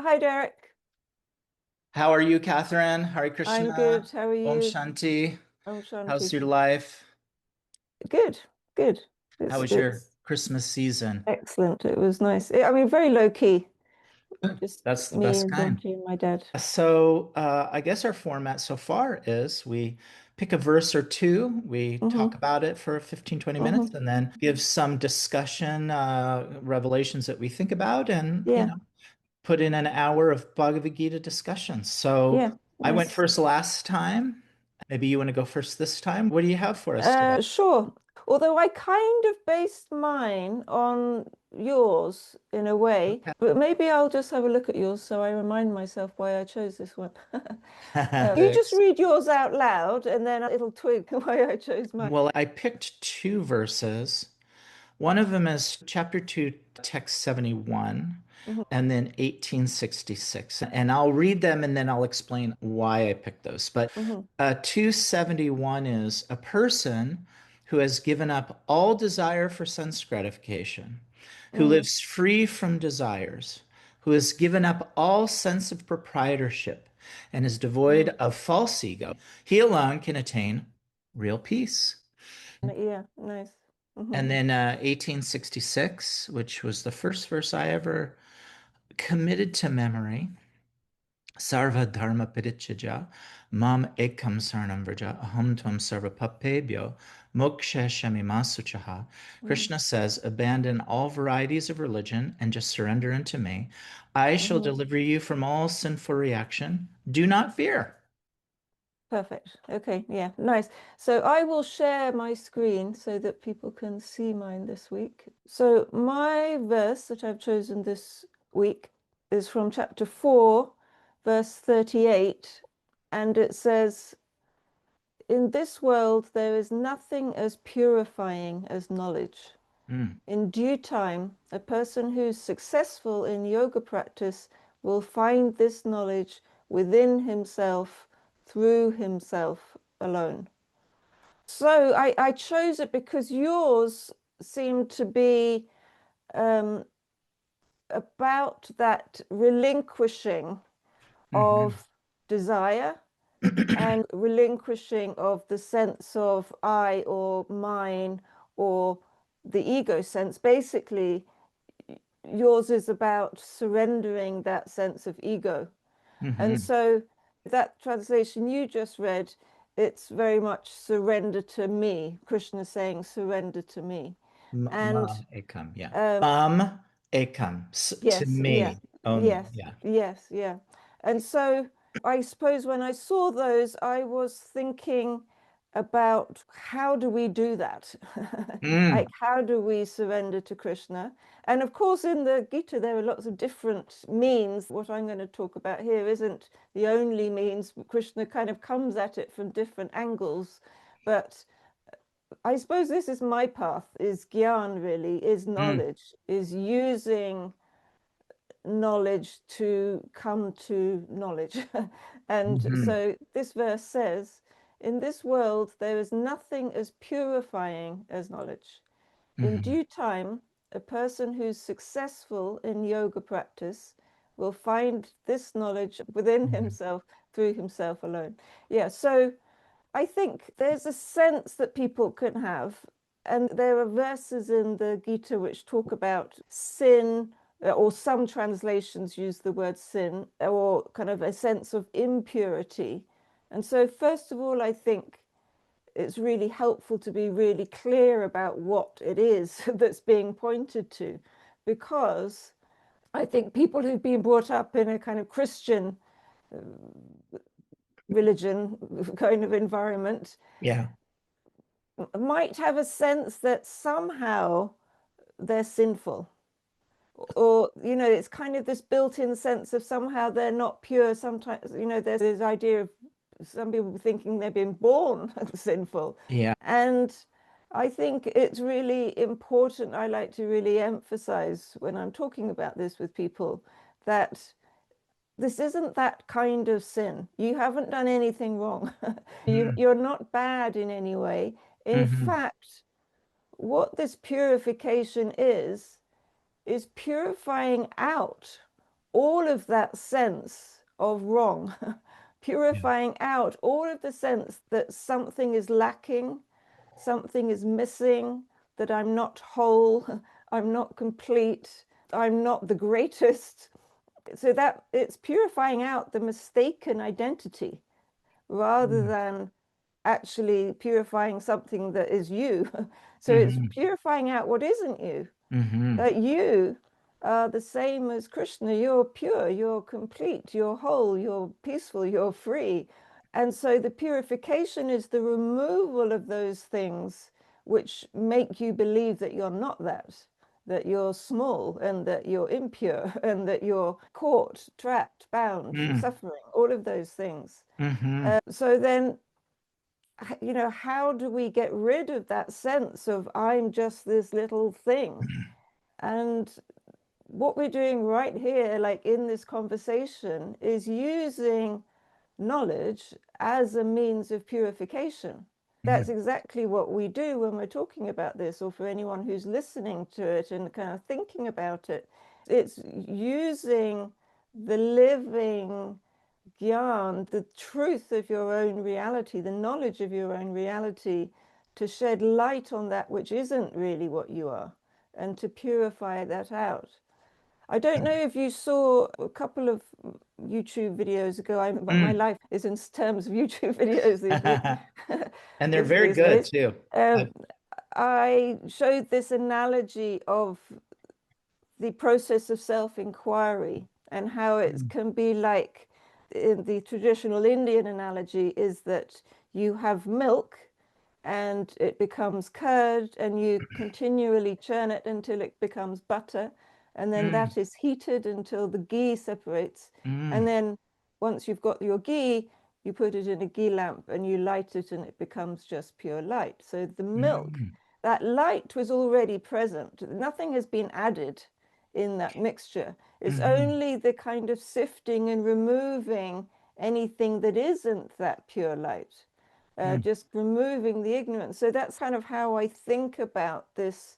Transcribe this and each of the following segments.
Hi, Derek. How are you, Catherine? Hare I'm good. Krishna. How are Om you? Shanti. Om How's Shanti. your life? Good, good. How It's was your it's Christmas season? excellent. It was nice. I mean, very low key. Just That's the me best and kind. Benji and my dad. I guess our format so far is we pick a verse or two, we talk Mm-hmm. about it for 15, 20 minutes, Mm-hmm. and then give some discussion, revelations that we think about, and, Yeah. put in an hour of Bhagavad Gita discussion. So Yeah. I went Nice. first last time. Maybe you want to go first this time. What do you have for us today? Sure. Although I kind of based mine on yours in a way, but maybe I'll just have a look at yours so I remind myself why I chose this one. You just Six. read yours out loud and then it'll twig why I chose mine. Well, I picked two verses. One of them is chapter 2, text 71, Mm-hmm. and then 1866. And I'll read them and then I'll explain why I picked those. But Mm-hmm. 271 is a person who has given up all desire for sense gratification, who Mm-hmm. lives free from desires, who has given up all sense of proprietorship and is devoid of false ego. He alone can attain real peace. Yeah, nice. And Hmm. then 1866, which was the first verse I ever committed to memory. Sarva dharma parityajya mam ekam saranam vraja aham tvam sarva papebhyo moksha shamimasuchaha. Mm-hmm. Krishna says, abandon all varieties of religion and just surrender unto me. I shall Hmm. deliver you from all sinful reaction. Do not fear. Perfect. Okay, yeah, nice. So I will share my screen so that people can see mine this week. So my verse that I've chosen this week is from chapter 4, verse 38, and it says, in this world there is nothing as purifying as knowledge. Mm, In due time, a person who's successful in yoga practice will find this knowledge within himself through himself alone. So I chose it because yours seemed to be um, about that relinquishing mhm. of desire and relinquishing of the sense of I or mine or the ego sense. Basically, yours is about surrendering that sense of ego. And Mhm. so that translation you just read, it's very much surrender to me. Krishna is saying surrender to me. And Mam ekam, yeah. Mam ekam, to yes, yeah, me only, yes, yeah. yes, yeah. And so I suppose when I saw those, I was thinking about how do we do that? Mm, Like, how do we surrender to Krishna? And of course, in the Gita, there are lots of different means. What I'm going to talk about here isn't the only means. Krishna kind of comes at it from different angles. But I suppose this is my path, is gyan really, is mm, knowledge, is using knowledge to come to knowledge. And mhm, so this verse says, in this world, there is nothing as purifying as knowledge. In mhm, due time, a person who's successful in yoga practice will find this knowledge within mhm, himself through himself alone. Yeah, so I think there's a sense that people can have, and there are verses in the Gita which talk about sin, or some translations use the word sin, or kind of a sense of impurity. And so, first of all, I think it's really helpful to be really clear about what it is that's being pointed to, because I think people who've been brought up in a kind of Christian religion kind of environment yeah. might have a sense that somehow they're sinful. Or, it's kind of this built-in sense of somehow they're not pure. Sometimes, there's this idea of some people thinking they're being born sinful. Yeah. And I think it's really important. I like to really emphasize when I'm talking about this with people that this isn't that kind of sin. You haven't done anything wrong. Mm, You're not bad in any way. In mhm, fact, what this purification is purifying out all of that sense of wrong, purifying out all of the sense that something is lacking, something is missing, that I'm not whole, I'm not complete, I'm not the greatest. So that it's purifying out the mistaken identity rather than actually purifying something that is you. So it's purifying out what isn't you. That you are the same as Krishna. You're pure, you're complete, you're whole, you're peaceful, you're free. And so the purification is the removal of those things which make you believe that you're not that you're small and that you're impure and that you're caught, trapped, bound, suffering, all of those things. So then, you know, how do we get rid of that sense of I'm just this little thing? And what we're doing right here, like in this conversation, is using knowledge as a means of purification. That's exactly what we do when we're talking about this, or for anyone who's listening to it and kind of thinking about it. It's using the living gyan, the truth of your own reality, the knowledge of your own reality, to shed light on that which isn't really what you are, and to purify that out. I don't know if you saw a couple of YouTube videos ago. My life is in terms of YouTube videos these weeks. And they're very good too. I showed this analogy of the process of self-inquiry and how it can be like, in the traditional Indian analogy, is that you have milk and it becomes curd and you continually churn it until it becomes butter, and then that is heated until the ghee separates, and then once you've got your ghee, you put it in a ghee lamp and you light it and it becomes just pure light. So the milk, that light was already present, nothing has been added in that mixture. It's only the kind of sifting and removing anything that isn't that pure light, just removing the ignorance. So that's kind of how I think about this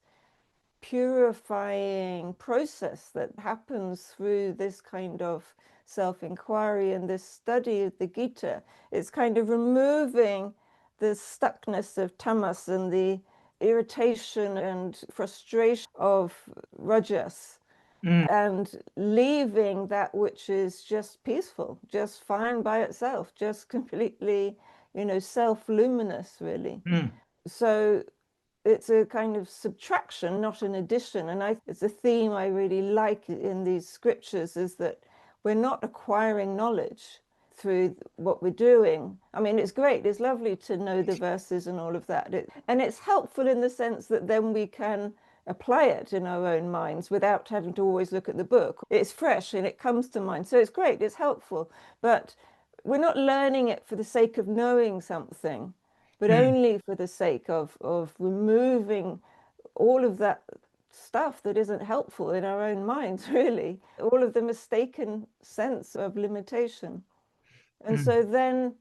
purifying process that happens through this kind of self-inquiry and this study of the Gita. It's kind of removing the stuckness of tamas and the irritation and frustration of rajas, and leaving that which is just peaceful, just fine by itself, just completely, you know, self-luminous, really. So it's a kind of subtraction, not an addition. And it's a theme I really like in these scriptures, is that we're not acquiring knowledge through what we're doing. I mean, it's great, it's lovely to know the verses and all of that. And it's helpful in the sense that then we can apply it in our own minds without having to always look at the book. It's fresh and it comes to mind. So it's great, it's helpful. But we're not learning it for the sake of knowing something, but only for the sake of removing all of that stuff that isn't helpful in our own minds, really. All of the mistaken sense of limitation. And so then,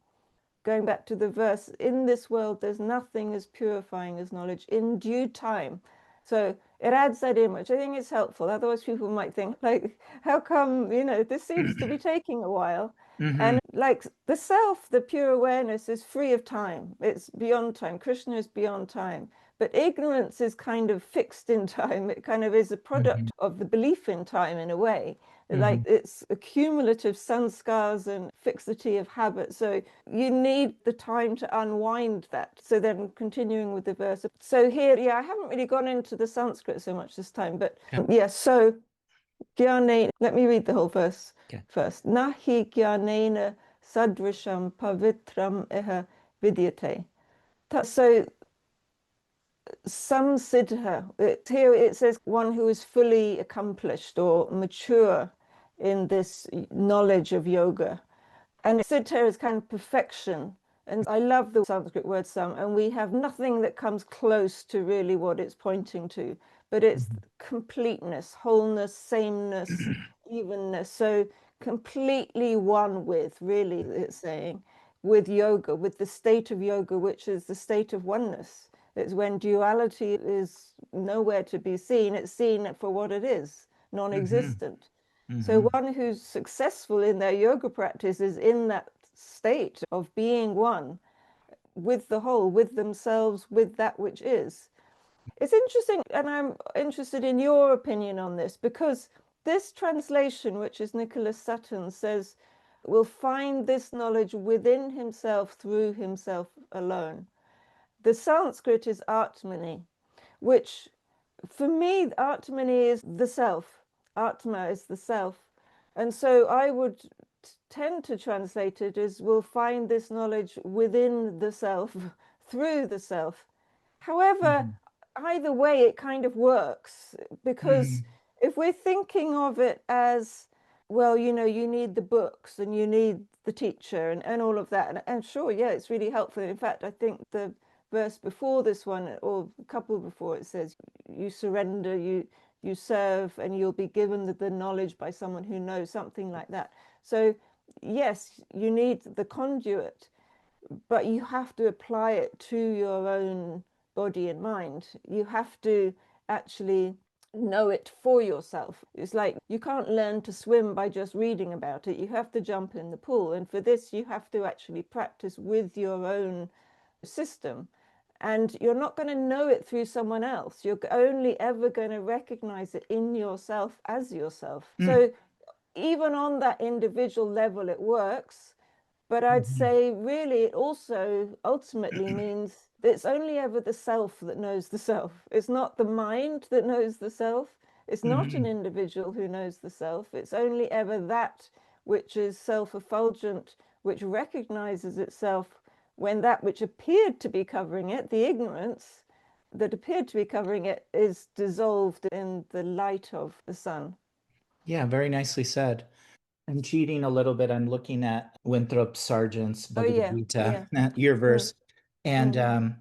going back to the verse, in this world, there's nothing as purifying as knowledge in due time. So it adds that in, which I think is helpful. Otherwise, people might think, like, how come, you know, this seems to be taking a while? And like the self, the pure awareness is free of time. It's beyond time. Krishna is beyond time. But ignorance is kind of fixed in time. It kind of is a product of the belief in time in a way. Like it's a cumulative sanskars and fixity of habit. So you need the time to unwind that. So then continuing with the verse. So here, I haven't really gone into the Sanskrit so much this time, but so Gyane, let me read the whole verse first. Nahi gyanena sadrisham pavitram eha vidyate. So samsiddha, here it says one who is fully accomplished or mature in this knowledge of yoga. And siddha is kind of perfection. And I love the Sanskrit word sam, and we have nothing that comes close to really what it's pointing to. But it's completeness, wholeness, sameness, evenness. So completely one with, really, it's saying, with yoga, with the state of yoga, which is the state of oneness. It's when duality is nowhere to be seen. It's seen for what it is, non-existent. So Hmm. one who's successful in their yoga practice is in that state of being one with the whole, with themselves, with that which is. It's interesting, and I'm interested in your opinion on this, because this translation, which is Nicholas Sutton, says, will find this knowledge within himself through himself alone. The Sanskrit is Atmani, which for me, Atmani is the self. Atma is the self. And so I would tend to translate it as will find this knowledge within the self, through the self. However, Hmm. either way, it kind of works, because Hmm. if we're thinking of it as, well, you need the books and you need the teacher and all of that. And sure, yeah, it's really helpful. In fact, I think the verse before this one, or a couple before, it says, you surrender, you serve, and you'll be given the knowledge by someone who knows, something like that. So yes, you need the conduit, but you have to apply it to your own body and mind. You have to actually know it for yourself. It's like you can't learn to swim by just reading about it. You have to jump in the pool. And for this, you have to actually practice with your own system. And you're not going to know it through someone else. You're only ever going to recognize it in yourself as yourself. Hmm. So even on that individual level, it works. But I'd Hmm. say really it also ultimately means that it's only ever the self that knows the self. It's not the mind that knows the self. It's not an Hmm. individual who knows the self. It's only ever that which is self-effulgent, which recognizes itself when that which appeared to be covering it, the ignorance that appeared to be covering it, is dissolved in the light of the sun. Yeah, very nicely said. I'm cheating a little bit. I'm looking at Winthrop Sargent's Oh Bhagavad yeah, Gita, yeah. your Mm, verse. And mm,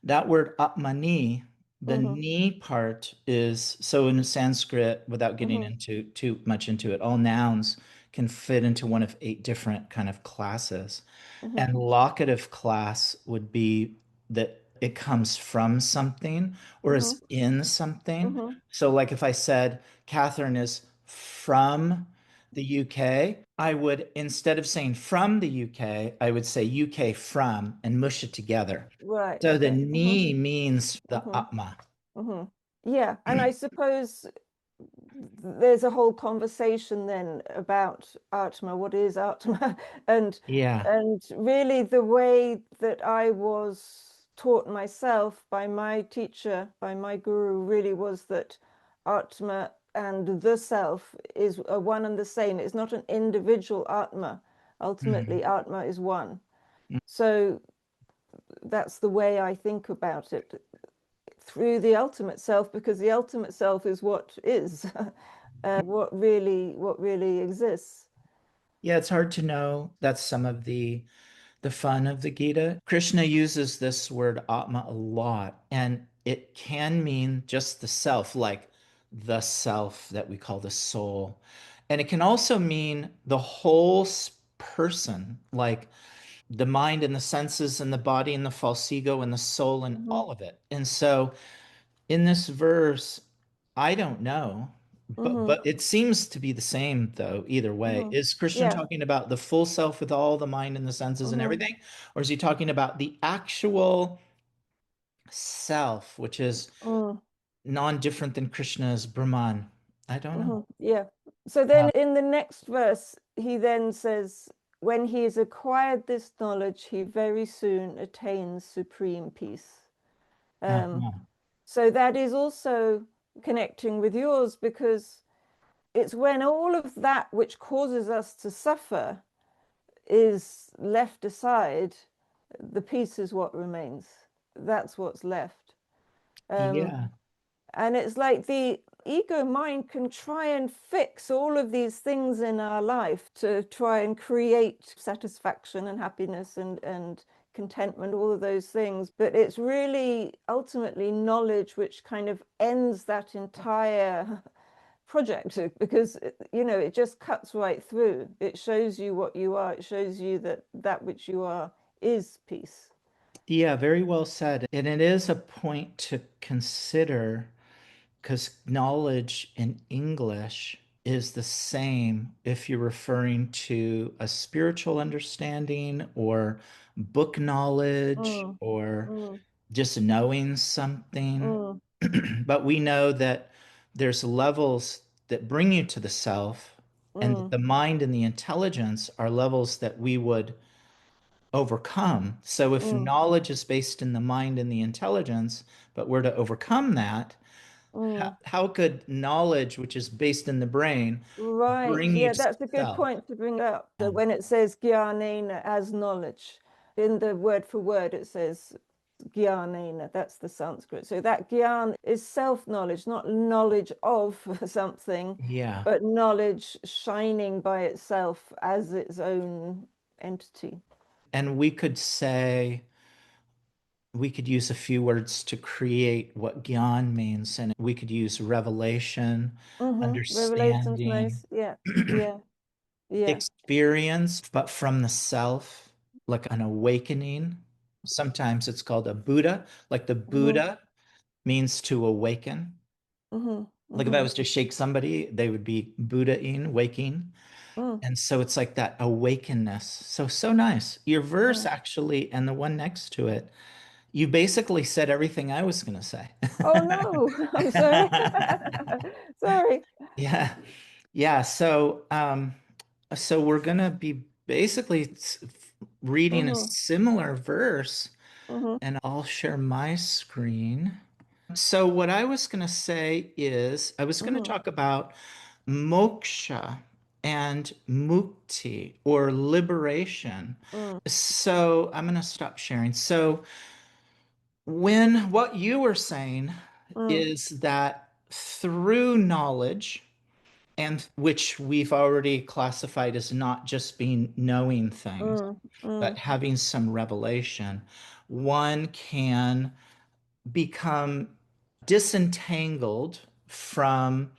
that word atmani, the mm, ni part is so in Sanskrit, without getting mm, into too much into it, all nouns can fit into one of 8 different kind of classes. mm, And locative class would be that it comes from something or mm, is in something. mm. So, like if I said Catherine is from the UK, I would, instead of saying from the UK, I would say UK from and mush it together. Right. So the Okay. ni means the Hmm. atma. hmm Yeah, and I suppose there's a whole conversation then about Atma. What is Atma? and Yeah. and really the way that I was taught myself by my teacher, by my guru, really was that Atma and the self is a one and the same. It's not an individual Atma. Ultimately, Mhm. Atma is one. So that's the way I think about it, through the ultimate self, because the ultimate self is what is, what really exists. Yeah, it's hard to know. That's some of the fun of the Gita. Krishna uses this word Atma a lot, and it can mean just the self, like the self that we call the soul. And it can also mean the whole person, like the mind and the senses and the body and the false ego and the soul and Mm-hmm. all of it. And so in this verse, I don't know, but Mm-hmm. it seems to be the same though, either way. Mm-hmm. Is Krishna Yeah. talking about the full self with all the mind and the senses and Mm-hmm. everything? Or is he talking about the actual self, which is Mm. non-different than Krishna's Brahman? I don't know. Mm-hmm. Yeah. So then in the next verse, he then says, when he has acquired this knowledge, he very soon attains supreme peace. Um, Uh-huh. so that is also connecting with yours, because it's when all of that which causes us to suffer is left aside, the peace is what remains. That's what's left. Um, Yeah. and it's like the ego mind can try and fix all of these things in our life to try and create satisfaction and happiness and contentment, all of those things. But it's really ultimately knowledge which kind of ends that entire project, because it just cuts right through. It shows you what you are. It shows you that that which you are is peace. Yeah, very well said. And it is a point to consider because knowledge in English is the same if you're referring to a spiritual understanding or book knowledge mm, or mm, just knowing something. mm, But we know that there's levels that bring you to the self, and that mm, the mind and the intelligence are levels that we would overcome. So if mm, knowledge is based in the mind and the intelligence, but we're to overcome that, mm. how could knowledge, which is based in the brain, Right. bring you Yeah, to that's a good self? point to bring up. Yeah. That when it says jnanena as knowledge, in the word for word, it says jnanena. That's the Sanskrit. So that gyan is self-knowledge, not knowledge of something, Yeah. but knowledge shining by itself as its own entity. And we could say, we could use a few words to create what gyan means, and we could use revelation, Revelation's understanding, nice. Yeah. Yeah. Yeah. experience, but from the self, like an awakening. Sometimes it's called a Buddha, like the hmm Buddha means to awaken. hmm Like if I hmm was to shake somebody, they would be Buddha-ing, waking. mm And so it's like that awakenness. So, so nice. Your verse mm. actually, and the one next to it, you basically said everything I was going to say. Oh no, I'm sorry. Sorry. Yeah. Yeah. So we're going to be basically reading a hmm similar verse, hmm and I'll share my screen. So what I was going to say is I was going to hmm talk about moksha and mukti, or liberation. mm So I'm going to stop sharing. So when what you were saying mm is that through knowledge, and which we've already classified as not just being knowing things, mm but mm having some revelation, one can become disentangled from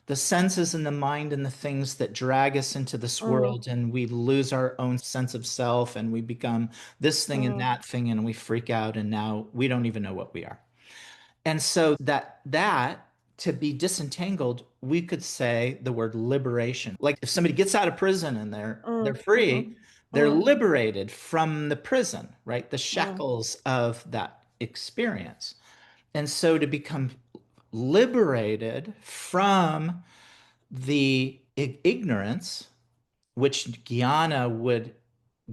the senses and the mind and the things that drag us into this mm world, and we lose our own sense of self, and we become this thing and mm that thing, and we freak out, and now we don't even know what we are. And so that to be disentangled, we could say the word liberation. Like if somebody gets out of prison and they're mm free, mm they're mm liberated from the prison, right? The mm shackles of that experience. And so to become liberated from the ignorance, which jnana would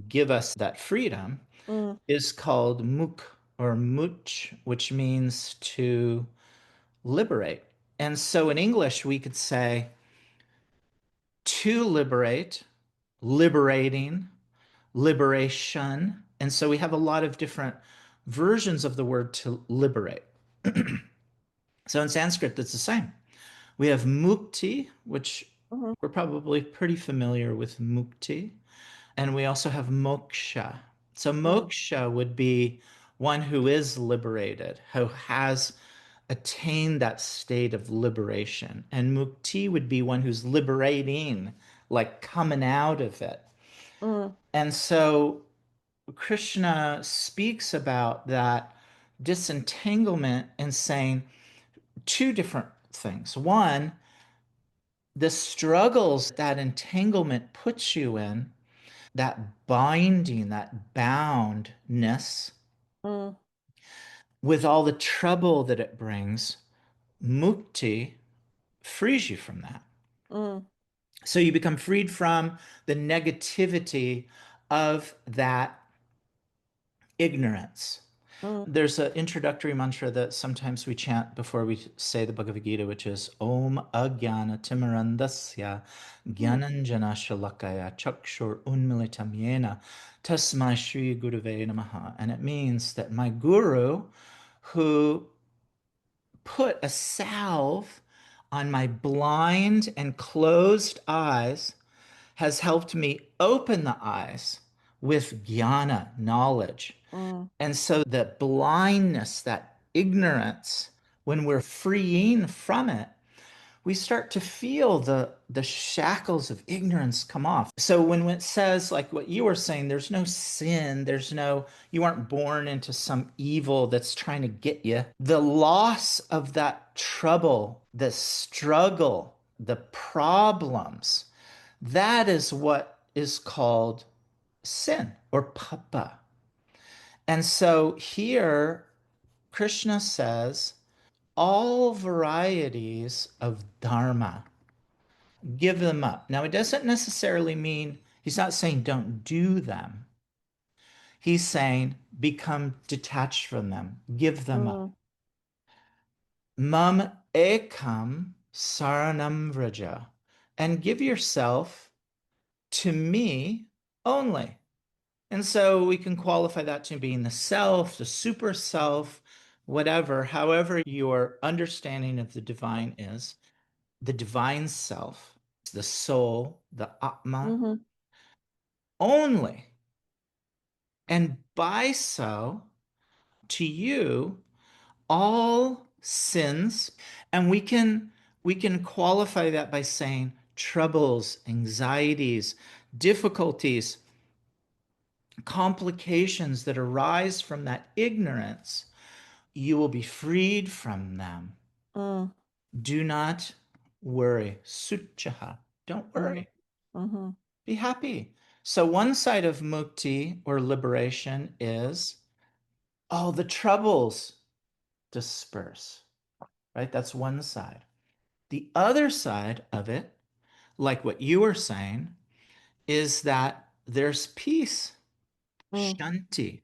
give us that freedom, mm is called muk or much, which means to liberate. And so in English, we could say to liberate, liberating, liberation. And so we have a lot of different versions of the word to liberate. So in Sanskrit, it's the same. We have mukti, which mm we're probably pretty familiar with mukti. And we also have moksha. So mm moksha would be one who is liberated, who has attained that state of liberation. And mukti would be one who's liberating, like coming out of it. mm And so Krishna speaks about that disentanglement and saying two different things. One, the struggles that entanglement puts you in, that binding, that boundness, mm with all the trouble that it brings, mukti frees you from that. mm So you become freed from the negativity of that ignorance. mm There's an introductory mantra that sometimes we chant before we say the Bhagavad Gita, which is Om Agyana Timarandasya Gyananjana Shalakaya Chakshur Unmilitam Yena Tasmai Shri Gurave Namaha. And it means that my guru, who put a salve on my blind and closed eyes, has helped me open the eyes with jnana, knowledge. mm And so that blindness, that ignorance, when we're freeing from it, we start to feel the shackles of ignorance come off. So when it says, like what you were saying, there's no sin, there's no, you aren't born into some evil that's trying to get you. The loss of that trouble, the struggle the problems, that is what is called sin or papa. And so here, Krishna says, all varieties of dharma, give them up. Now, it doesn't necessarily mean, he's not saying don't do them. He's saying become detached from them, give them up. Mm. Mam ekam saranam vraja, and give yourself to me only. And so we can qualify that to being the self, the super self, whatever, however your understanding of the divine is, the divine self, the soul, the Atma, Mm-hmm. only. And by so, to you, all sins, and we can qualify that by saying troubles, anxieties, difficulties, complications that arise from that ignorance, you will be freed from them. Mm. Do not worry. Suchaha. Don't Mm-hmm. worry. Mm-hmm. Be happy. So one side of mukti or liberation is, oh, the troubles disperse, right? That's one side. The other side of it, like what you were saying, is that there's peace, Mm. shanti.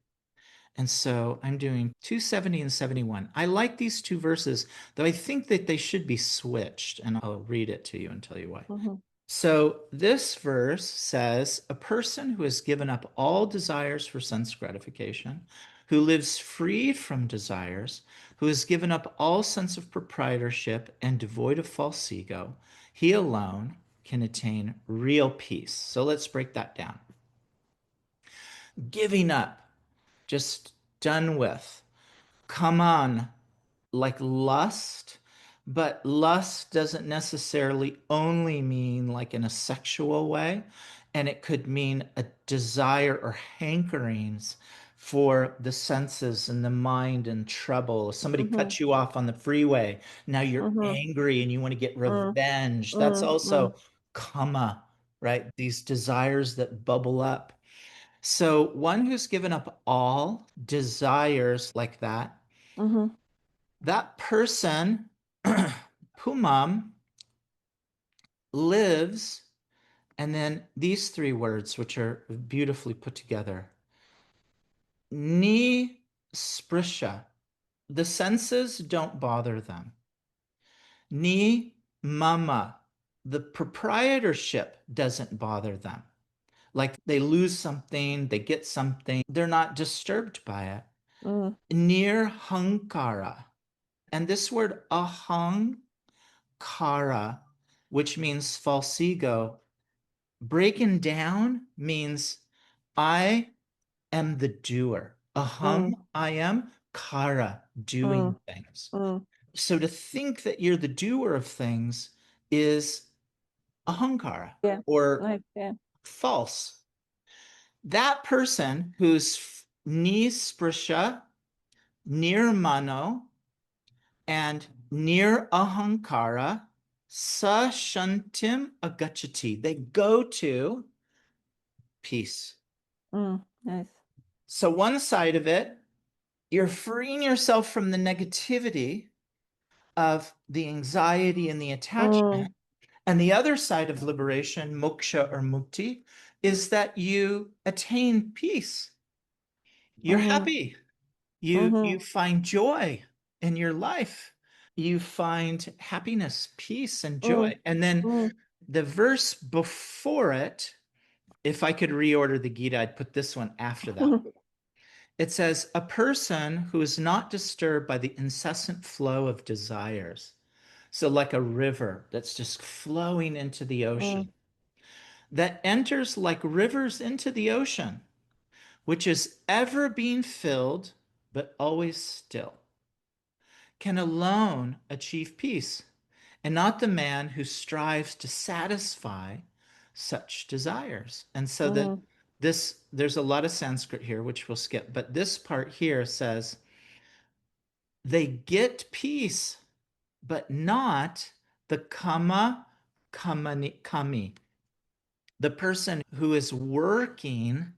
And so I'm doing 270 and 71. I like these two verses, though I think that they should be switched, and I'll read it to you and tell you why. Mm-hmm. So this verse says, a person who has given up all desires for sense gratification, who lives freed from desires, who has given up all sense of proprietorship and devoid of false ego, he alone can attain real peace. So let's break that down. Giving up, just done with. Come on, like lust, but lust doesn't necessarily only mean like in a sexual way, and it could mean a desire or hankerings for the senses and the mind and trouble. Somebody Mm-hmm. cuts you off on the freeway. Now you're Mm-hmm. angry and you want to get Mm. revenge. That's Mm. Mm. also kama, right? These desires that bubble up. So one who's given up all desires like Mm-hmm. that person, Pumam, lives, and then these three words, which are beautifully put together. Ni sprisha. The senses don't bother them. Ni mama. The proprietorship doesn't bother them. Like they lose something, they get something, they're not disturbed by it. Mm. Near hankara. And this word ahang kara, which means false ego, breaking down means I am the doer. Aham, Mm. I am, kara, doing Mm. things. Mm. So to think that you're the doer of things is ahankara Yeah. or Nice. Yeah. false. That person who's nisprisha, nirmano, and near ahankara, sa shantim agachati. They go to peace. Mm. Nice. So one side of it, you're freeing yourself from the negativity of the anxiety and the Mm. attachment. And the other side of liberation, moksha or mukti, is that you attain peace. You're Mm-hmm. happy. You Mm-hmm. find joy in your life. You find happiness, peace, and Mm. joy. And then Mm. the verse before it, if I could reorder the Gita, I'd put this one after that. It says, a person who is not disturbed by the incessant flow of desires. So, like a river that's just flowing into the Mm. ocean, that enters like rivers into the ocean, which is ever being filled, but always still, can alone achieve peace, and not the man who strives to satisfy such desires. And so that Mm. there's a lot of Sanskrit here, which we'll skip, but this part here says they get peace, but not the kama kami, the person who is working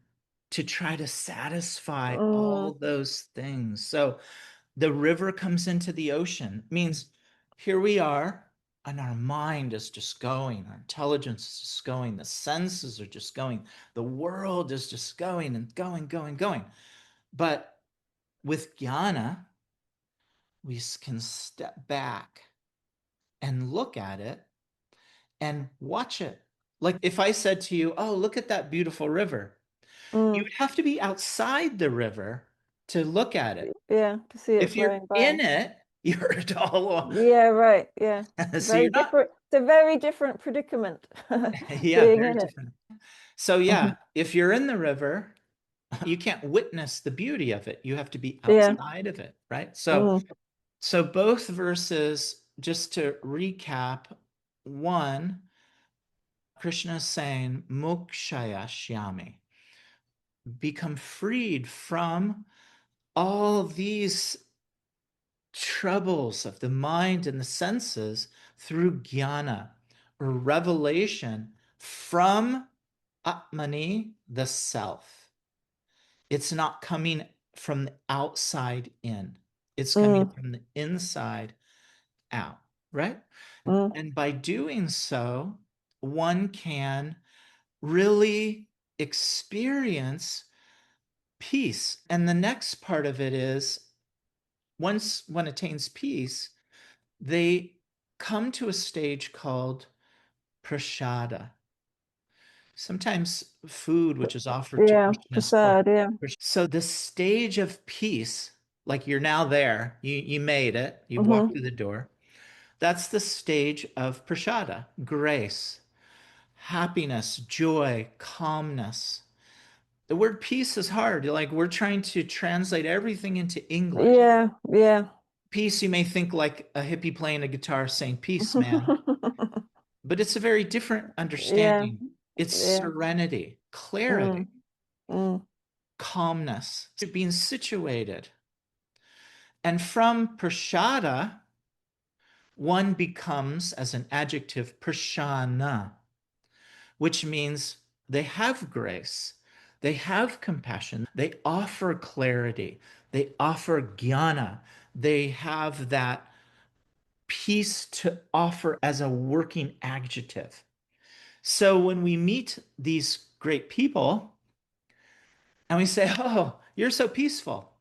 to try to satisfy all those things. So the river comes into the ocean, means here we are, and our mind is just going, our intelligence is just going, the senses are just going, the world is just going and going, going, going. But with jnana, we can step back and look at it and watch it. Like if I said to you, oh, look at that beautiful river, you would have to be outside the river to look at it. Yeah, to see it If you're flowing by. in it, you're all. Yeah, right. Yeah. So Very you're not. different. It's a very different predicament Yeah, being very in it. different. So yeah, if you're in the river, you can't witness the beauty of it. You have to be Yeah. outside of it, right? So both verses, just to recap, one, Krishna is saying, Mokshaya Shyami, become freed from all these troubles of the mind and the senses through jnana, or revelation from Atmani, the self. It's not coming from the outside in, it's coming from the inside out, right? And by doing so, one can really experience peace. And the next part of it is once one attains peace, they come to a stage called prasada. Sometimes food which is offered to Yeah, Krishna is called prasad, yeah. prasada. So the stage of peace, like you're now there, you made it, you've walked through the door. That's the stage of prasada, grace, happiness, joy, calmness. The word peace is hard. Like we're trying to translate everything into English. Yeah, yeah. Peace, you may think like a hippie playing a guitar saying, peace, man. But it's a very different Yeah, understanding. It's yeah. serenity, clarity, Mm, mm. calmness, being situated. And from prashada, one becomes, as an adjective, prashana, which means they have grace, they have compassion, they offer clarity, they offer jnana, they have that peace to offer as a working adjective. So when we meet these great people and we say, oh, you're so peaceful.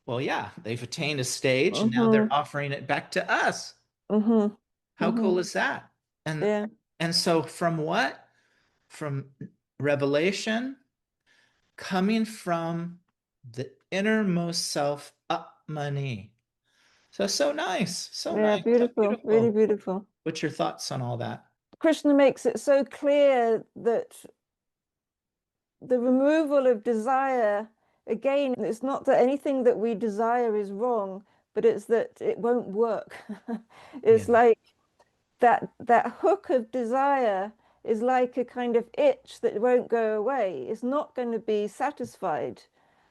Well, yeah, they've attained a stage and now they're Mm-hmm. offering it back to us. Mm-hmm. How Mm-hmm. cool is that? And Yeah. and so from what? From revelation coming from the innermost self, Atmani. So nice. So Yeah, nice. So beautiful. Really beautiful. beautiful. What's your thoughts on all that? Krishna makes it so clear that the removal of desire, again, it's not that anything that we desire is wrong, but it's that it won't work. It's Yeah. like that hook of desire is like a kind of itch that won't go away. It's not going to be satisfied.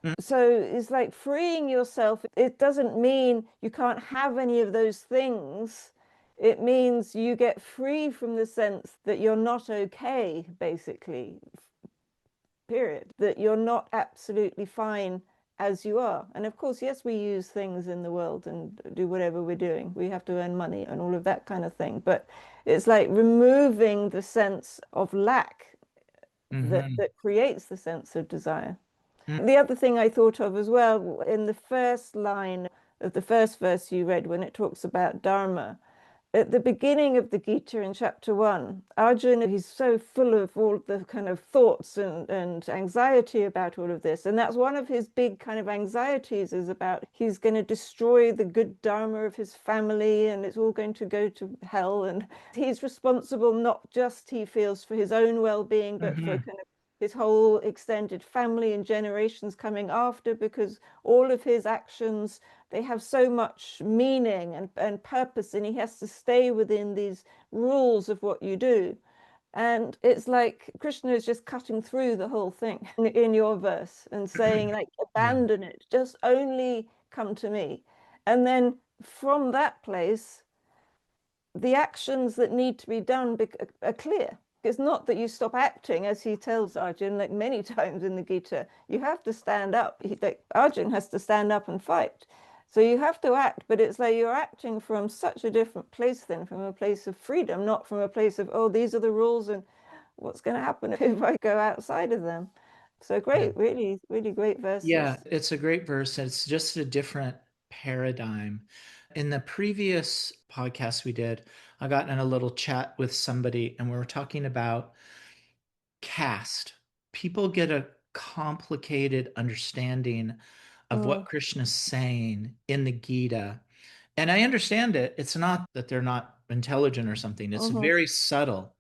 Mm, So it's like freeing yourself. It doesn't mean you can't have any of those things. It means you get free from the sense that you're not okay, basically, period. That you're not absolutely fine as you are. And of course, yes, we use things in the world and do whatever we're doing. We have to earn money and all of that kind of thing. But it's like removing the sense of lack mhm, that creates the sense of desire. mm, The other thing I thought of as well, in the first line of the first verse you read, when it talks about Dharma, at the beginning of the Gita in chapter 1, Arjuna, he's so full of all the kind of thoughts and anxiety about all of this. And that's one of his big kind of anxieties, is about he's going to destroy the good Dharma of his family and it's all going to go to hell. And he's responsible not just, he feels, for his own well-being, but for mhm, kind of his whole extended family and generations coming after, because all of his actions, they have so much meaning and purpose, and he has to stay within these rules of what you do. And it's like Krishna is just cutting through the whole thing in your verse and saying, like, yeah. abandon it, just only come to me. And then from that place, the actions that need to be done are clear. It's not that you stop acting, as he tells Arjun, like many times in the Gita. You have to stand up. Arjun has to stand up and fight. So you have to act, but it's like you're acting from such a different place then, from a place of freedom, not from a place of, oh, these are the rules and what's going to happen if I go outside of them. So Yeah. great, really, really great verses. Yeah, it's a great verse. It's just a different paradigm. In the previous podcast we did, I got in a little chat with somebody and we were talking about caste. People get a complicated understanding of what Krishna's saying in the Gita. And I understand it. It's not that they're not intelligent or something, it's very subtle.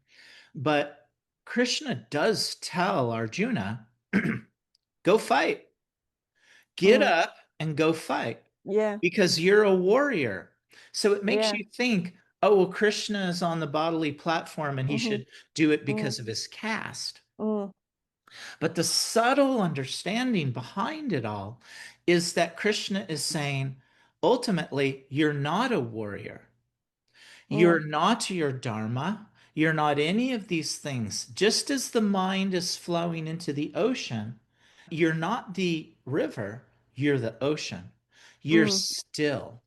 But Krishna does tell Arjuna, go fight. Get up and go fight Yeah, because you're a warrior. So it makes yeah. you think, oh, well, Krishna is on the bodily platform and he should do it because of his caste. But the subtle understanding behind it all is that Krishna is saying, ultimately, you're not a warrior. You're not your dharma. You're not any of these things. Just as the mind is flowing into the ocean, you're not the river, you're the ocean. You're still.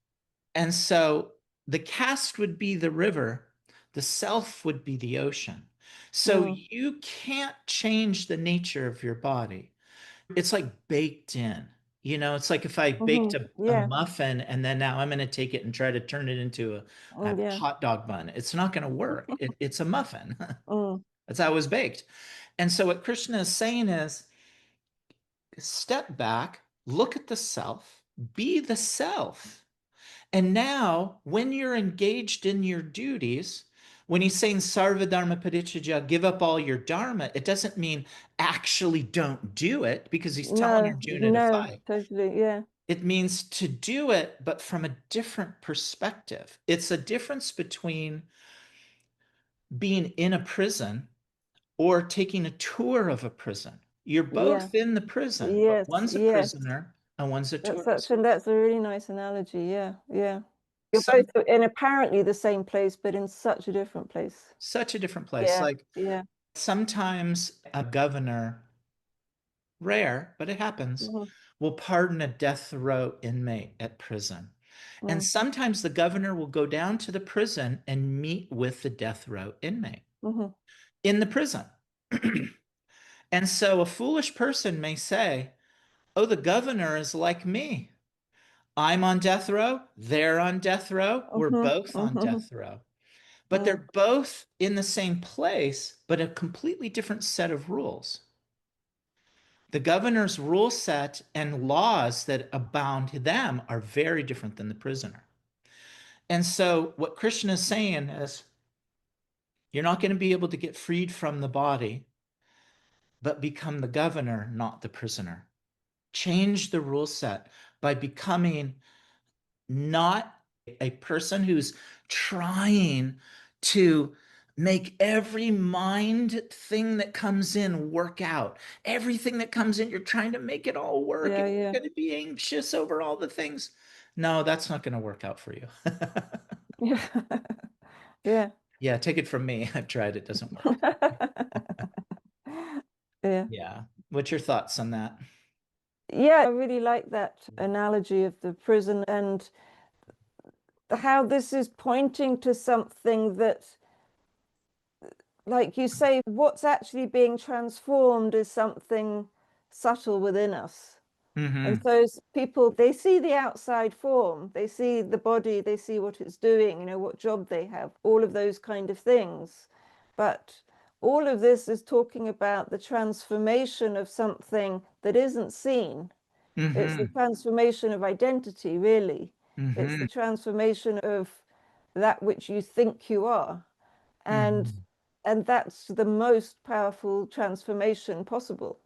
And so the caste would be the river, the self would be the ocean. So you can't change the nature of your body. It's like baked in. You know, it's like if I baked a Yeah, muffin and then now I'm going to take it and try to turn it into a yeah. hot dog bun. It's not going to work. It's a muffin. Mm, That's how it was baked. And so what Krishna is saying is step back, look at the self, be the self. And now, when you're engaged in your duties, when he's saying sarva dharma parityajya, give up all your dharma, it doesn't mean actually don't do it because he's telling no, Arjuna to no, fight. totally. Yeah, It means to do it, but from a different perspective. It's a difference between being in a prison or taking a tour of a prison. You're yeah. both in the prison, but Yes, one's a yes. prisoner and one's a That's tourist. that's a really nice analogy. Yeah, yeah. You're Some both in apparently the same place, but in such a different place. such a different place. Yeah, Like yeah. sometimes a governor, rare, but it happens, Mm-hmm, will pardon a death row inmate at prison. And mm-hmm, sometimes the governor will go down to the prison and meet with the death row inmate mm-hmm, in the prison. And so a foolish person may say, oh, the governor is like me. I'm on death row, they're on death row, we're both on mm-hmm, death row. But mm, they're both in the same place, but a completely different set of rules. The governor's rule set and laws that abound them are very different than the prisoner. And so, what Krishna is saying is, you're not going to be able to get freed from the body, but become the governor, not the prisoner. Change the rule set by becoming not a person who's trying to make every mind thing that comes in work out. Everything that comes in, you're trying to make it all work yeah, and yeah. you're going to be anxious over all the things. No, that's not going to work out for you. Yeah. Yeah. Yeah, take it from me. I've tried, it doesn't work. Yeah. Yeah. What's your thoughts on that? Yeah, I really like that analogy of the prison and how this is pointing to something that, like you say, what's actually being transformed is something subtle within us. And Mm-hmm. so people, they see the outside form, they see the body, they see what it's doing, what job they have, all of those kind of things. But all of this is talking about the transformation of something that isn't seen. It's the Mm-hmm. transformation of identity, really. It's Mm-hmm. the transformation of that which you think you are. And Mm-hmm. and that's the most powerful transformation possible.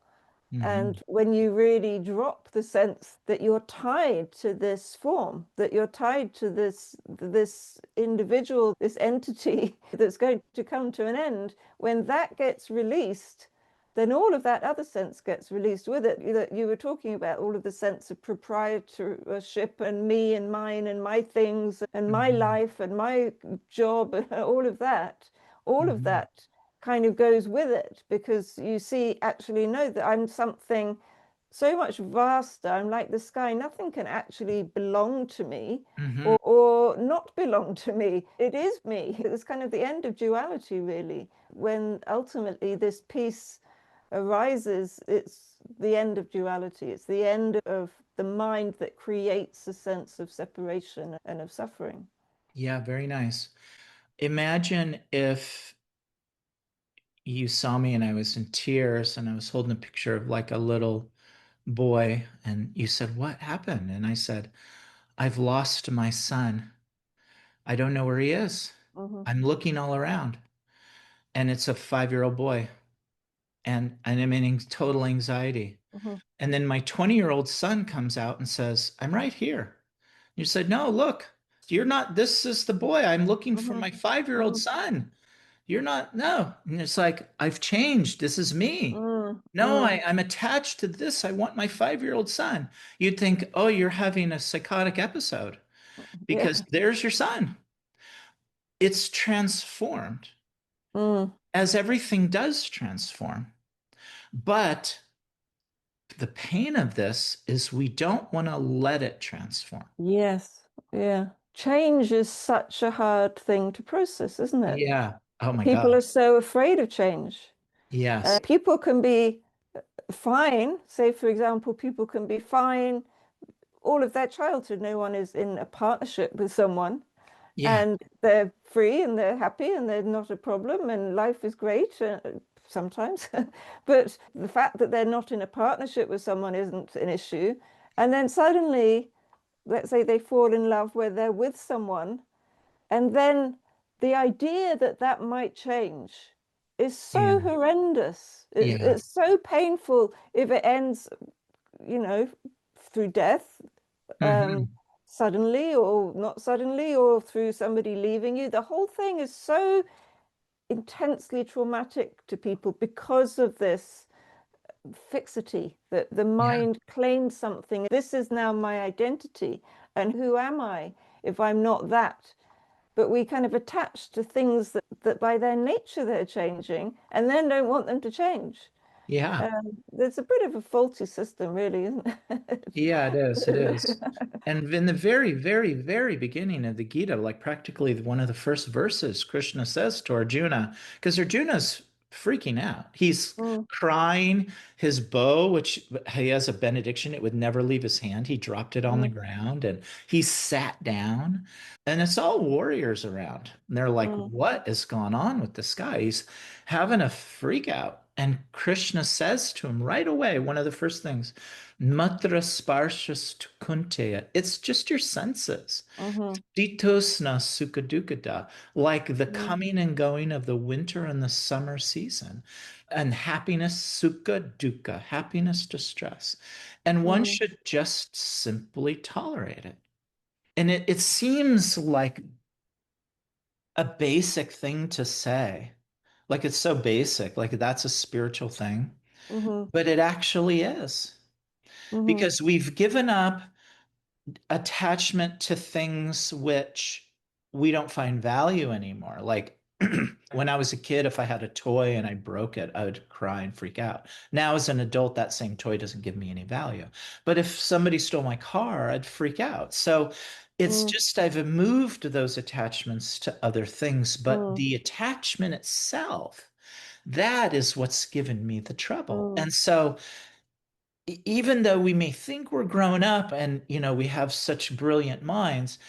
Mm-hmm. And when you really drop the sense that you're tied to this form, that you're tied to this individual, this entity that's going to come to an end, when that gets released, then all of that other sense gets released with it. That you were talking about, all of the sense of proprietorship and me and mine and my things and my Mhm. life and my job and all of Mhm. that kind of goes with it, because you see, actually, no, that I'm something so much vaster. I'm like the sky. Nothing can actually belong to me Mhm. or not belong to me. It is me. It's kind of the end of duality, really. When ultimately this peace arises, it's the end of duality. It's the end of the mind that creates a sense of separation and of suffering. Yeah, very nice. Imagine if you saw me and I was in tears and I was holding a picture of like a little boy, and you said, "What happened?" And I said, "I've lost my son. I don't know where he is. Mm-hmm, I'm looking all around." And it's a 5-year-old boy. And I'm in total anxiety. mm-hmm, And then my 20-year-old son comes out and says, "I'm right here." You said, "No, look, you're not, this is the boy. I'm looking for mm-hmm, my 5-year-old mm-hmm, son. You're not, no." And it's like, I've changed. This is me. No, mm-hmm, I'm attached to this. I want my 5-year-old son. You'd think, oh, you're having a psychotic episode because yeah. there's your son. It's transformed, Mm. as everything does transform. But the pain of this is we don't want to let it transform. Yes. Yeah. Change is such a hard thing to process, isn't it? Yeah. Oh my People God. are so afraid of change. Yes. People can be fine. Say, for example, people can be fine all of their childhood. No one is in a partnership with someone, Yeah. and they're free and they're happy and they're not a problem and life is great sometimes. But the fact that they're not in a partnership with someone isn't an issue. And then suddenly, let's say they fall in love where they're with someone, and then the idea that that might change is Yeah. so horrendous. Yeah. It's so painful if it ends, you know, through death, um, Hmm. suddenly or not suddenly, or through somebody leaving you. The whole thing is so intensely traumatic to people because of this fixity that the Yeah. mind claims something. This is now my identity. And who am I if I'm not that? But we kind of attach to things that by their nature they're changing and then don't want them to change. Yeah. There's a bit of a faulty system, really, isn't Yeah, it is. It is. it? And in the very, very, very beginning of the Gita, like practically one of the first verses, Krishna says to Arjuna, because Arjuna's freaking out. He's Mm, crying. His bow, which he has a benediction, it would never leave his hand. He dropped it on the mm, ground and he sat down. And it's all warriors around. And they're like, mm, what is going on with this guy? He's having a freak out. And Krishna says to him right away, one of the first things, Matra sparshas kunteya. It's just your senses. mhm, Ditosna sukadukada, like the mm, coming and going of the winter and the summer season. And happiness, sukha dukkha, happiness, distress. And one mm, should just simply tolerate it. And it seems like a basic thing to say. Like it's so basic, like that's a spiritual thing, mhm, but it actually is. mhm, Because we've given up attachment to things which we don't find value anymore. Like when I was a kid, if I had a toy and I broke it, I would cry and freak out. Now, as an adult, that same toy doesn't give me any value. But if somebody stole my car, I'd freak out. So it's mm, just I've moved those attachments to other things, but mm, the attachment itself, that is what's given me the trouble. mm. And so even though we may think we're grown up and we have such brilliant minds,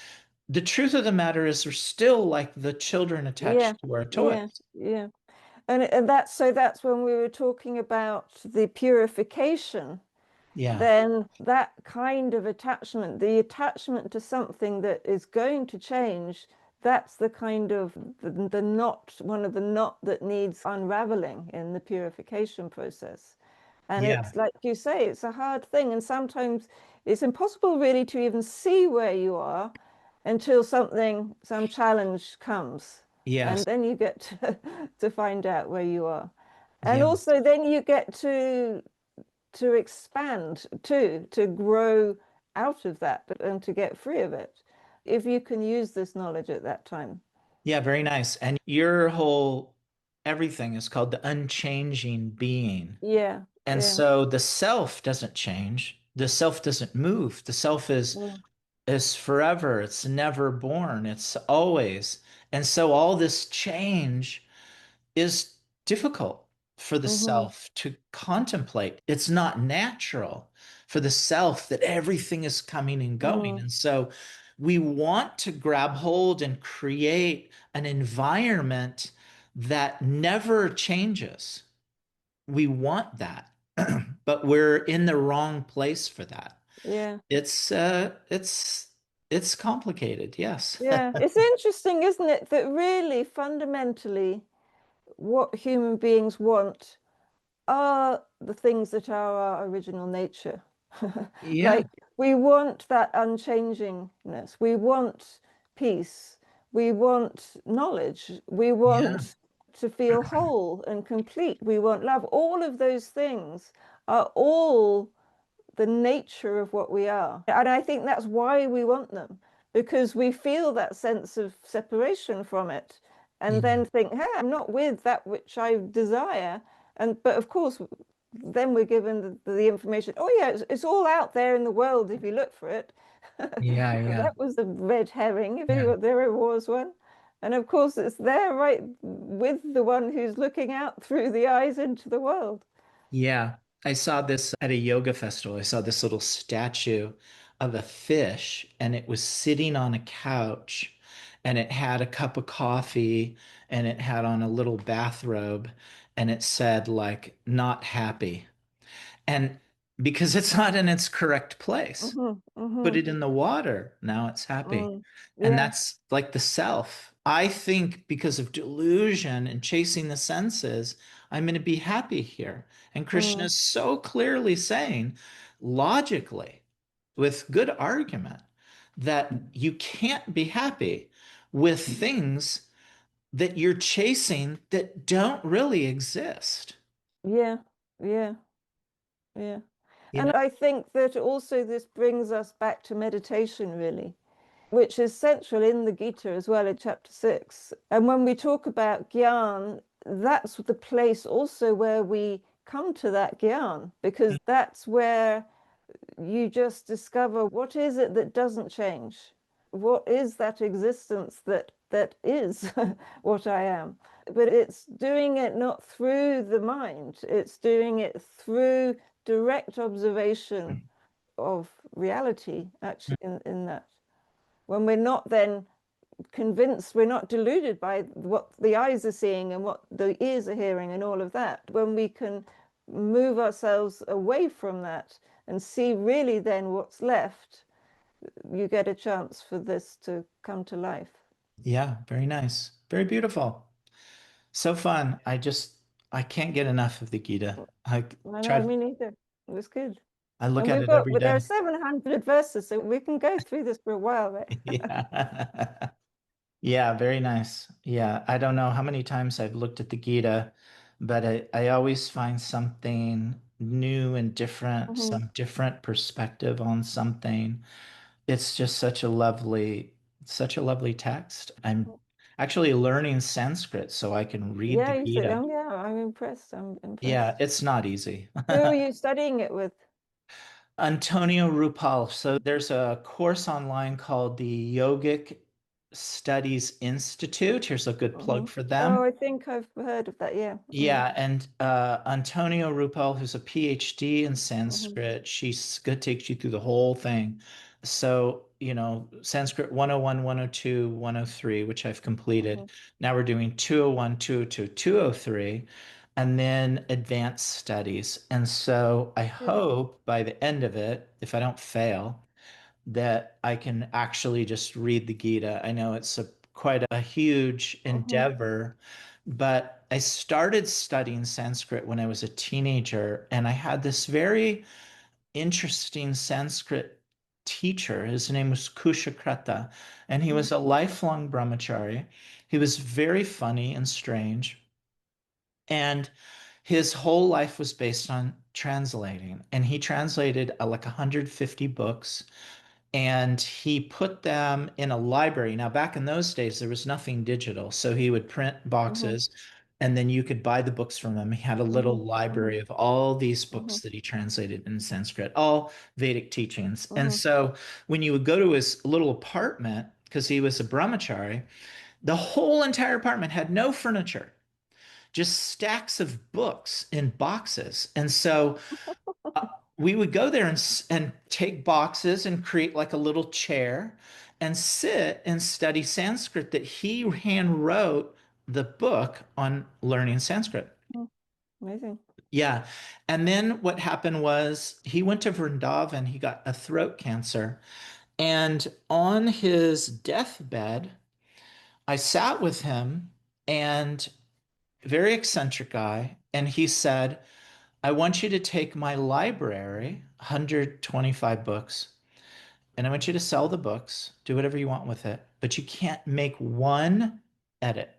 the truth of the matter is we're still like the children Yeah, attached to our yeah, toys. yeah. And that's so that's when we were talking about the purification. Yeah, Then that kind of attachment, the attachment to something that is going to change, that's the kind of the knot, one of the knot that needs unraveling in the purification process. And yeah, it's like you say, it's a hard thing. And sometimes it's impossible really to even see where you are until some challenge comes. yes, And then you get to find out where you are. And Yeah. also then you get to expand too, to grow out of that and to get free of it, if you can use this knowledge at that time. Yeah, very nice. And your whole everything is called the unchanging being. Yeah, And yeah. so the self doesn't change. The self doesn't move. The self Mm, is forever. It's never born. It's always. And so all this change is difficult for the mm-hmm, self to contemplate. It's not natural for the self that everything is coming and going. mm, And so we want to grab hold and create an environment that never changes. We want that, but we're in the wrong place for that. yeah. It's complicated, yes. Yeah, it's interesting, isn't it, that really fundamentally what human beings want are the things that are our original nature. Yeah, Like, we want that unchangingness, we want peace, we want knowledge, we yeah, want to feel whole and complete, we want love. All of those things are all the nature of what we are. And I think that's why we want them, because we feel that sense of separation from it and yeah, then think, hey, I'm not with that which I desire. And but of course, then we're given the information, oh yeah, it's all out there in the world if you look for it. yeah, yeah, That was the red herring, if yeah. there was one. And of course, it's there right with the one who's looking out through the eyes into the world. Yeah, I saw this at a yoga festival. I saw this little statue of a fish, and it was sitting on a couch, and it had a cup of coffee, and it had on a little bathrobe, and it said, like, not happy. And because it's not in its correct place, Hmm, put hmm, it in the water. Now it's happy. mm. And Yeah. that's like the self. I think because of delusion and chasing the senses, I'm going to be happy here. And Krishna Mm. is so clearly saying, logically, with good argument, that you can't be happy with things that you're chasing that don't really exist. Yeah, yeah, yeah. You And know? I think that also this brings us back to meditation, really, which is central in the Gita as well in chapter 6. And when we talk about gyan, that's the place also where we come to that gyan, because that's where you just discover what is it that doesn't change? What is that existence that is what I am? But it's doing it not through the mind, it's doing it through direct observation of reality, actually, in that. When we're not then convinced, we're not deluded by what the eyes are seeing and what the ears are hearing and all of that. When we can move ourselves away from that and see really then what's left, you get a chance for this to come to life. Yeah, very nice. Very beautiful. So fun. I can't get enough of the Gita. I I know, try, me neither. It was good. I look And at we've it got, every but there are day. 700 verses, so we can go through this for a while, right? Yeah. Yeah, very nice. Yeah, I don't know how many times I've looked at the Gita, but I always find something new and different, Mhm. some different perspective on something. It's just such a lovely text. I'm actually learning Sanskrit so I can read the Yeah, you said, Gita. oh yeah, I'm impressed. I'm Yeah, impressed. it's not easy. Who are you studying it with? Antonio Rupal. So there's a course online called the Yogic Studies Institute. Here's a good plug Hmm. for Oh, them. I think I've heard of that. Yeah. Mm. Yeah, and Antonio Rupal, who's a PhD in Hmm. Sanskrit, she's going to take you through the whole thing. So, Sanskrit 101, 102, 103, which I've completed. Hmm. Now we're doing 201, 202, 203, and then advanced studies. And so I Good. hope by the end of it, if I don't fail, that I can actually just read the Gita. I know it's quite a huge Hmm. endeavor, but I started studying Sanskrit when I was a teenager, and I had this very interesting Sanskrit teacher. His name was Kushakrata, and he Hmm. was a lifelong brahmachari. He was very funny and strange. And His whole life was based on translating, and he translated like 150 books, and he put them in a library. Now, back in those days, there was nothing digital, so he would print Mm-hmm. boxes, and then you could buy the books from him. He had a little Mm-hmm. Mm-hmm. library of all these Mm-hmm. books that he translated in Sanskrit, all Vedic teachings. And Mm-hmm. so when you would go to his little apartment, because he was a brahmachari, the whole entire apartment had no furniture, just stacks of books in boxes. And so uh, we would go there and take boxes and create like a little chair and sit and study Sanskrit that he hand wrote the book on learning Sanskrit. Mm. Amazing. Yeah. And then what happened was he went to Vrindavan, he got a throat cancer. And on his deathbed, I sat with him, and very eccentric guy. And he said, I want you to take my library, 125 books, and I want you to sell the books, do whatever you want with it, but you can't make one edit.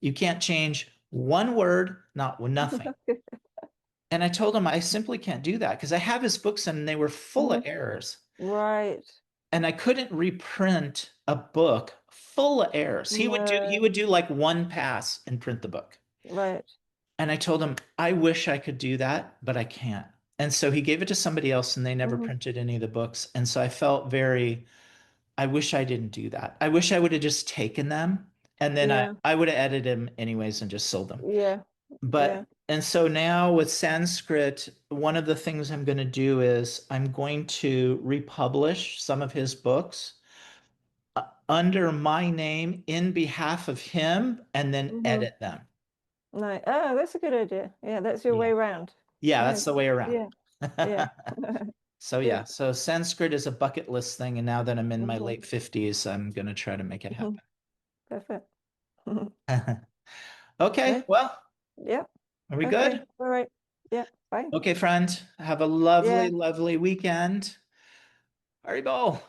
You can't change one word, not nothing. And I told him I simply can't do that because I have his books and they were full of Mhm. errors. Right. And I couldn't reprint a book full of errors. He No. would do like one pass and print the book. Right. And I told him, I wish I could do that, but I can't. And so he gave it to somebody else and they never Mm-hmm. printed any of the books. And so I felt very, I wish I didn't do that. I wish I would have just taken them and then Yeah. I would have edited them anyways and just sold them. Yeah. Yeah. And so now with Sanskrit, one of the things I'm going to do is I'm going to republish some of his books under my name in behalf of him and then Mm-hmm. edit them. No. Oh, that's a good idea. Yeah, that's your way Yeah. around. Yeah, Yeah. that's the way around. Yeah. Yeah. So yeah, Good. so Sanskrit is a bucket list thing, and now that I'm in my Mm-hmm. late 50s, I'm gonna try to make it Mm-hmm. Perfect. happen. Okay, Okay. well, Yeah. are we Okay. good? All right. Yeah. Bye. Okay, friend, have a lovely, Yeah. lovely weekend. Haribol.